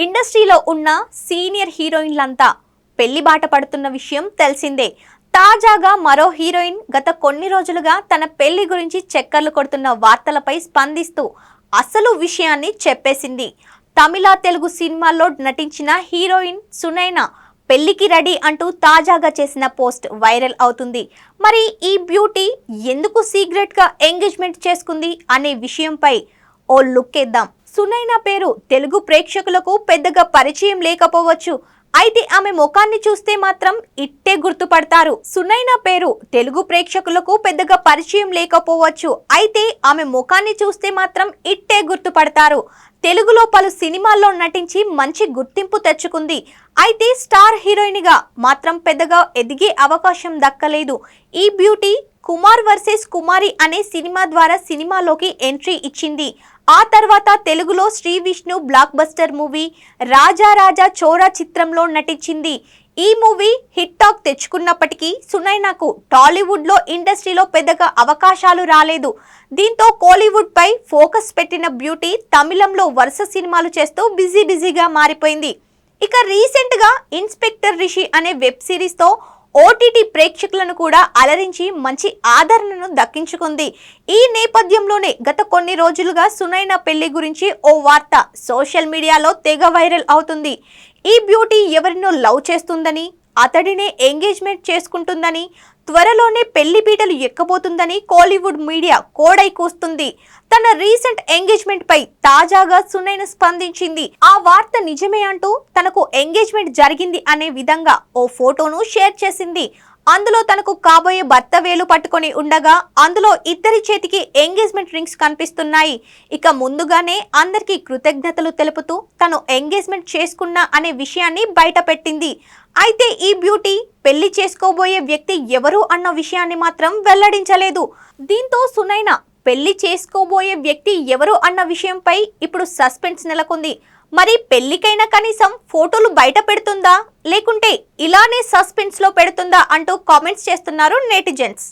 ఇండస్ట్రీలో ఉన్న సీనియర్ హీరోయిన్లంతా పెళ్లి బాట పడుతున్న విషయం తెలిసిందే. తాజాగా మరో హీరోయిన్ గత కొన్ని రోజులుగా తన పెళ్లి గురించి చక్కర్లు కొడుతున్న వార్తలపై స్పందిస్తూ అసలు విషయాన్ని చెప్పేసింది. తమిళ తెలుగు సినిమాల్లో నటించిన హీరోయిన్ సునైనా పెళ్లికి రెడీ అంటూ తాజాగా చేసిన పోస్ట్ వైరల్ అవుతుంది. మరి ఈ బ్యూటీ ఎందుకు సీక్రెట్ గా ఎంగేజ్మెంట్ చేసుకుంది అనే విషయంపై ఓ లుక్ ఇద్దాం. సునైనా పేరు తెలుగు ప్రేక్షకులకు పెద్దగా పరిచయం లేకపోవచ్చు, అయితే ఆమె ముఖాన్ని చూస్తే మాత్రం ఇట్టే గుర్తుపడతారు. సునైనా పేరు తెలుగు ప్రేక్షకులకు పెద్దగా పరిచయం లేకపోవచ్చు, అయితే ఆమె ముఖాన్ని చూస్తే మాత్రం ఇట్టే గుర్తుపడతారు. తెలుగులో పలు సినిమాల్లో నటించి మంచి గుర్తింపు తెచ్చుకుంది. అయితే స్టార్ హీరోయిన్ గా మాత్రం పెద్దగా ఎదిగే అవకాశం దక్కలేదు. ఈ బ్యూటీ కుమార్ వర్సెస్ కుమారి అనే సినిమా ద్వారా సినిమాలోకి ఎంట్రీ ఇచ్చింది. ఆ తర్వాత తెలుగులో Sri Vishnu blockbuster movie Raja Raja Chora చిత్రంలో నటించింది. ఈ మూవీ హిట్ టాక్ తెచ్చుకున్నప్పటికీ సునైనాకు టాలీవుడ్ లో ఇండస్ట్రీలో పెద్దగా అవకాశాలు రాలేదు. దీంతో కోలీవుడ్ పై ఫోకస్ పెట్టిన బ్యూటీ తమిళంలో వరుస సినిమాలు చేస్తూ బిజీగా మారిపోయింది. ఇక రీసెంట్ గా ఇన్స్పెక్టర్ రిషి అనే వెబ్ సిరీస్ తో ఓటీటీ ప్రేక్షకులను కూడా అలరించి మంచి ఆదరణను దక్కించుకుంది. ఈ నేపథ్యంలోనే గత కొన్ని రోజులుగా సునైనా పెళ్లి గురించి ఓ వార్త సోషల్ మీడియాలో తెగ వైరల్ అవుతుంది. ఈ బ్యూటీ ఎవరినో లవ్ చేస్తుందని, అతడినే ఎంగేజ్మెంట్ చేసుకుంటుందని, త్వరలోనే పెళ్లి పీటలు ఎక్కబోతుందని కోలీవుడ్ మీడియా కోడై కూస్తుంది. తన రీసెంట్ ఎంగేజ్మెంట్ పై తాజాగా సునైనా స్పందించింది. ఆ వార్త నిజమే అంటూ తనకు ఎంగేజ్మెంట్ జరిగింది అనే విధంగా ఓ ఫోటోను షేర్ చేసింది. అందులో తనకు కాబోయే భర్త వేలు పట్టుకొని ఉండగా అందులో ఇద్దరి చేతికి ఎంగేజ్మెంట్ రింగ్స్ కనిపిస్తున్నాయి. ఇక ముందుగానే అందరికీ కృతజ్ఞతలు తెలుపుతూ తను ఎంగేజ్మెంట్ చేసుకున్నా అనే విషయాన్ని బయట పెట్టింది. అయితే ఈ బ్యూటీ పెళ్లి చేసుకోబోయే వ్యక్తి ఎవరు అన్న విషయాన్ని మాత్రం వెల్లడించలేదు. దీంతో సునైనా పెళ్లి చేసుకోబోయే వ్యక్తి ఎవరు అన్న విషయంపై ఇప్పుడు సస్పెన్స్ నెలకొంది. మరి పెళ్లికైనా కనీసం ఫోటోలు బయట పెడుతుందా, లేకుంటే ఇలానే సస్పెన్స్ లో పెడుతుందా అంటూ కామెంట్స్ చేస్తున్నారు నెటిజన్స్.